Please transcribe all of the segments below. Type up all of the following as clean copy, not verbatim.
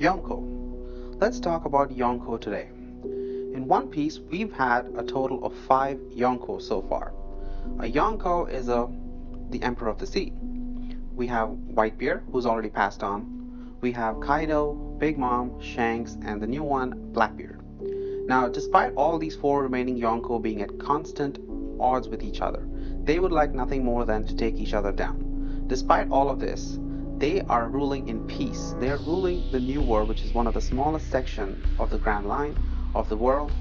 Yonko. Let's talk about Yonko today. In One Piece, we've had a total of 5 Yonko so far. A Yonko is the Emperor of the Sea. We have Whitebeard, who's already passed on. We have Kaido, Big Mom, Shanks, and the new one, Blackbeard. Now, despite all these 4 remaining Yonko being at constant odds with each other, they would like nothing more than to take each other down. Despite all of this, they are ruling in peace. They are ruling the New World, which is one of the smallest section of the Grand Line of the world.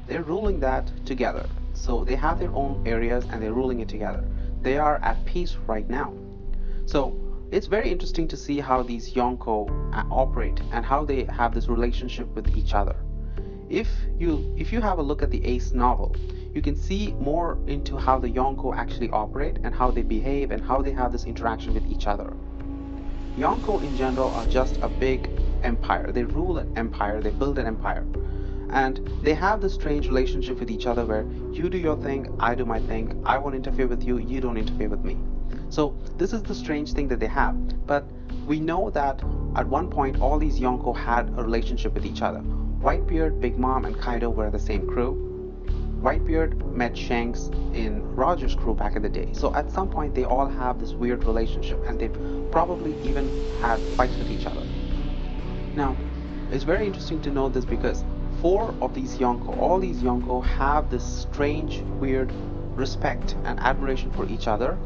They're ruling that together. So they have their own areas and they're ruling it together. They are at peace right now. So it's very interesting to see how these Yonko operate and how they have this relationship with each other. If you have a look at the Ace novel, you can see more into how the Yonko actually operate and how they behave and how they have this interaction with each other. Yonko in general are just a big empire. They rule an empire, they build an empire. And they have this strange relationship with each other where you do your thing, I do my thing, I won't interfere with you, you don't interfere with me. So this is the strange thing that they have. But we know that at one point all these Yonko had a relationship with each other. Whitebeard, Big Mom, and Kaido were the same crew. Whitebeard met Shanks in Roger's crew back in the day. So at some point they all have this weird relationship and they've probably even had fights with each other. Now, it's very interesting to know this because 4 of these Yonko, all these Yonko have this strange, weird respect and admiration for each other,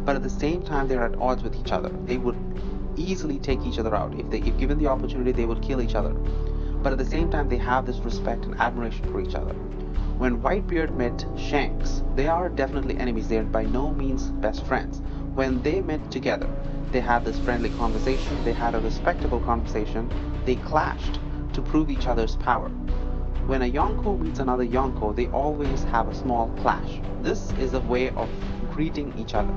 but at the same time they're at odds with each other. They would easily take each other out. If given the opportunity, they would kill each other. But at the same time, they have this respect and admiration for each other. When Whitebeard met Shanks, they are definitely enemies. They are by no means best friends. When they met together, they had this friendly conversation, they had a respectable conversation, they clashed to prove each other's power. When a Yonko meets another Yonko, they always have a small clash. This is a way of greeting each other.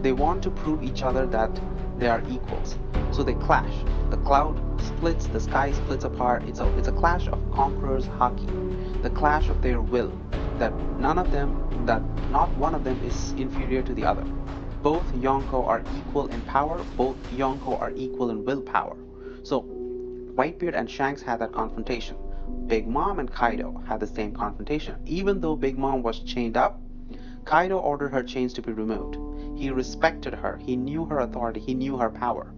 They want to prove each other that they are equals. So they clash. The cloud splits, the sky splits apart. It's a clash of conquerors hockey. The clash of their will. That not one of them is inferior to the other. Both Yonko are equal in power, both Yonko are equal in willpower. So Whitebeard and Shanks had that confrontation. Big Mom and Kaido had the same confrontation. Even though Big Mom was chained up, Kaido ordered her chains to be removed. He respected her, he knew her authority, he knew her power.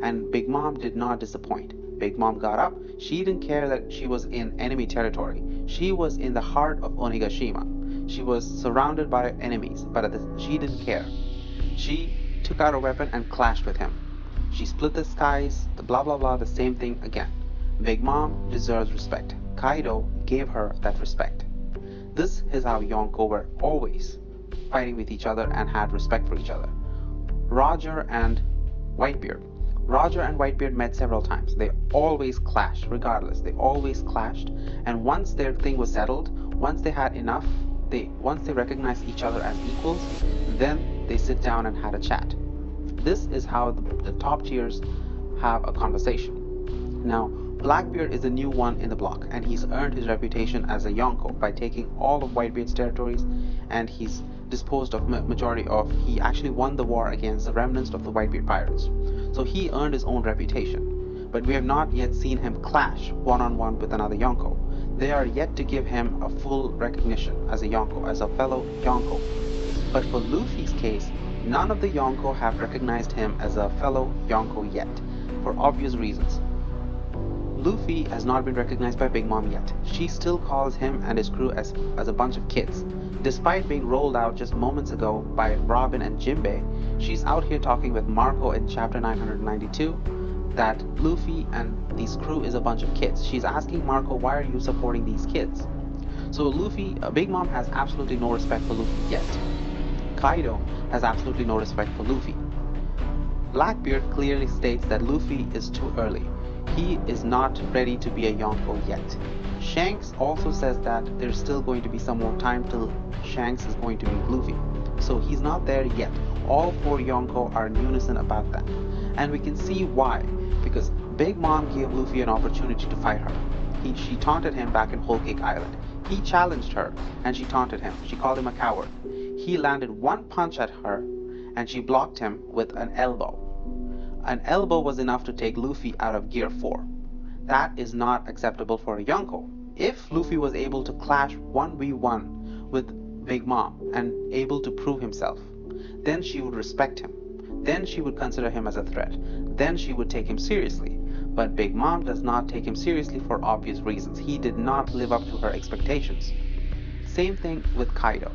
And Big Mom did not disappoint. Big Mom got up. She didn't care that she was in enemy territory. She was in the heart of Onigashima. She was surrounded by enemies, but she didn't care. She took out a weapon and clashed with him. She split the skies, the blah blah blah, the same thing again. Big Mom deserves respect. Kaido gave her that respect. This is how Yonko were always fighting with each other and had respect for each other. Roger and Whitebeard. Roger and Whitebeard met several times. They always clashed, regardless. They always clashed. And once their thing was settled, once they had enough, once they recognized each other as equals, then they sit down and had a chat. This is how the top tiers have a conversation. Now, Blackbeard is the new one in the block, and he's earned his reputation as a Yonko by taking all of Whitebeard's territories, and he's disposed of he actually won the war against the remnants of the Whitebeard pirates. So he earned his own reputation. But we have not yet seen him clash one-on-one with another Yonko. They are yet to give him a full recognition as a Yonko, as a fellow Yonko. But for Luffy's case, none of the Yonko have recognized him as a fellow Yonko yet, for obvious reasons. Luffy has not been recognized by Big Mom yet. She still calls him and his crew as a bunch of kids. Despite being rolled out just moments ago by Robin and Jinbei, she's out here talking with Marco in chapter 992 that Luffy and this crew is a bunch of kids. She's asking Marco, why are you supporting these kids? So Big Mom has absolutely no respect for Luffy yet. Kaido has absolutely no respect for Luffy. Blackbeard clearly states that Luffy is too early. He is not ready to be a Yonko yet. Shanks also says that there's still going to be some more time till Shanks is going to meet Luffy. So he's not there yet. All 4 Yonko are in unison about that. And we can see why. Because Big Mom gave Luffy an opportunity to fight her. She taunted him back in Whole Cake Island. He challenged her and she taunted him. She called him a coward. He landed one punch at her and she blocked him with an elbow. An elbow was enough to take Luffy out of Gear 4. that is not acceptable for a Yonko. If Luffy was able to clash 1v1 with Big Mom and able to prove himself, then she would respect him. Then she would consider him as a threat. Then she would take him seriously. But Big Mom does not take him seriously for obvious reasons. He did not live up to her expectations. Same thing with Kaido.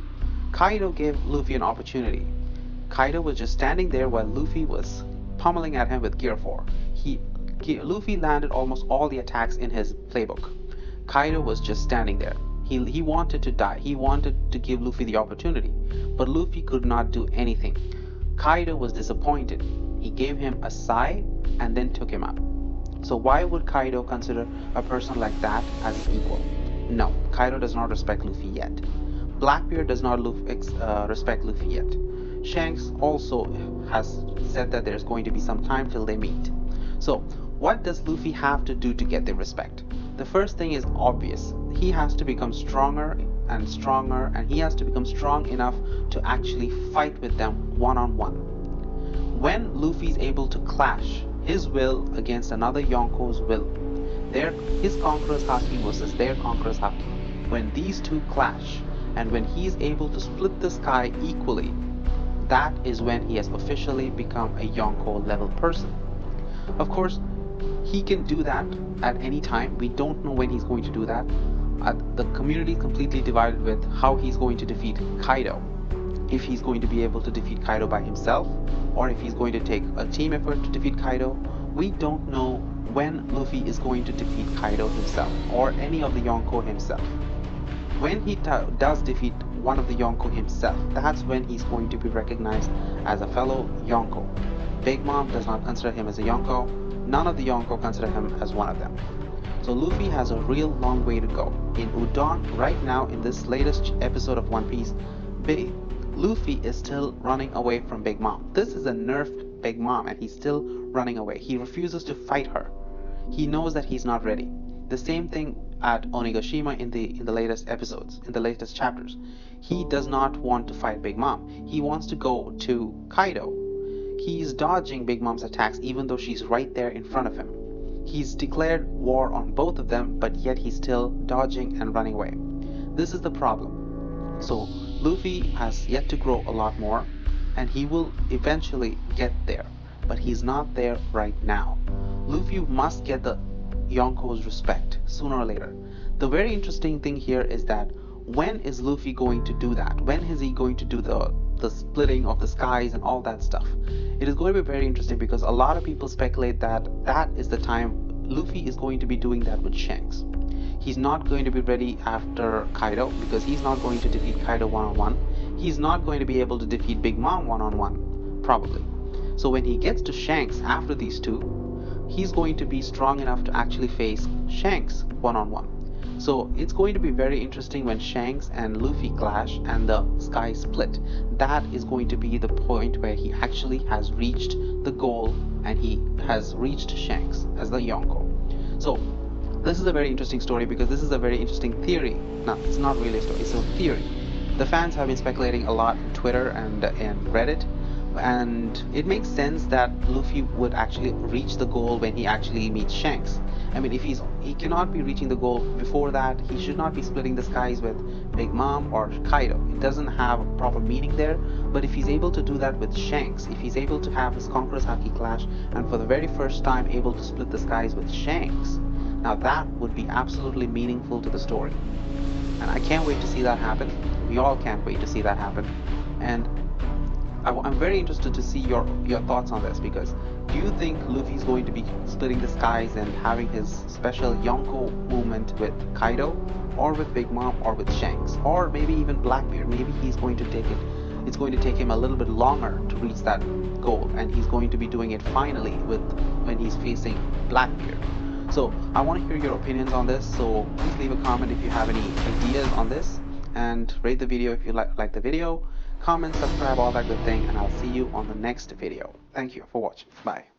Kaido gave Luffy an opportunity. Kaido was just standing there while Luffy was pummeling at him with Gear 4. Luffy landed almost all the attacks in his playbook. Kaido was just standing there. He wanted to die. He wanted to give Luffy the opportunity. But Luffy could not do anything. Kaido was disappointed. He gave him a sigh and then took him out. So why would Kaido consider a person like that as equal? No, Kaido does not respect Luffy yet. Blackbeard does not respect Luffy yet. Shanks also has said that there's going to be some time till they meet. So what does Luffy have to do to get their respect? The first thing is obvious. He has to become stronger and stronger, and he has to become strong enough to actually fight with them one-on-one. When Luffy is able to clash his will against another Yonko's will, his Conqueror's Haki versus their Conqueror's Haki, when these two clash and when he is able to split the sky equally, that is when he has officially become a Yonko level person. Of course, he can do that at any time. We don't know when he's going to do that. The community is completely divided with how he's going to defeat Kaido. If he's going to be able to defeat Kaido by himself, or if he's going to take a team effort to defeat Kaido. We don't know when Luffy is going to defeat Kaido himself, or any of the Yonko himself. When he does defeat one of the Yonko himself, that's when he's going to be recognized as a fellow Yonko. Big Mom does not consider him as a Yonko. None of the Yonko consider him as one of them. So Luffy has a real long way to go. In Udon, right now in this latest episode of One Piece, Luffy is still running away from Big Mom. This is a nerfed Big Mom and he's still running away. He refuses to fight her. He knows that he's not ready. The same thing at Onigashima in the latest episodes, in the latest chapters. He does not want to fight Big Mom. He wants to go to Kaido. He's dodging Big Mom's attacks even though she's right there in front of him. He's declared war on both of them, but yet he's still dodging and running away. This is the problem. So Luffy has yet to grow a lot more, and he will eventually get there, but he's not there right now. Luffy must get the Yonko's respect sooner or later. The very interesting thing here is that when is Luffy going to do that? When is he going to do the splitting of the skies and all that stuff? It is going to be very interesting because a lot of people speculate that that is the time Luffy is going to be doing that with Shanks. He's not going to be ready after Kaido because he's not going to defeat Kaido one-on-one. He's not going to be able to defeat Big Mom one-on-one, probably. So when he gets to Shanks after these two, he's going to be strong enough to actually face Shanks one-on-one. So it's going to be very interesting when Shanks and Luffy clash and the sky split. That is going to be the point where he actually has reached the goal and he has reached Shanks as the Yonko. So this is a very interesting story because this is a very interesting theory. No, it's not really a story, it's a theory. The fans have been speculating a lot on Twitter and Reddit, and it makes sense that Luffy would actually reach the goal when he actually meets Shanks. I mean, if he cannot be reaching the goal before that, he should not be splitting the skies with Big Mom or Kaido. It doesn't have a proper meaning there, but if he's able to do that with Shanks, if he's able to have his Conqueror's Haki clash and for the very first time able to split the skies with Shanks, now that would be absolutely meaningful to the story. And I can't wait to see that happen. We all can't wait to see that happen. And I'm very interested to see your thoughts on this, because do you think Luffy's going to be splitting the skies and having his special Yonko movement with Kaido, or with Big Mom, or with Shanks, or maybe even Blackbeard? Maybe he's going to take it. It's going to take him a little bit longer to reach that goal, and he's going to be doing it finally when he's facing Blackbeard. So I want to hear your opinions on this. So please leave a comment if you have any ideas on this, and rate the video if you like the video. Comment, subscribe, all that good thing, and I'll see you on the next video. Thank you for watching. Bye.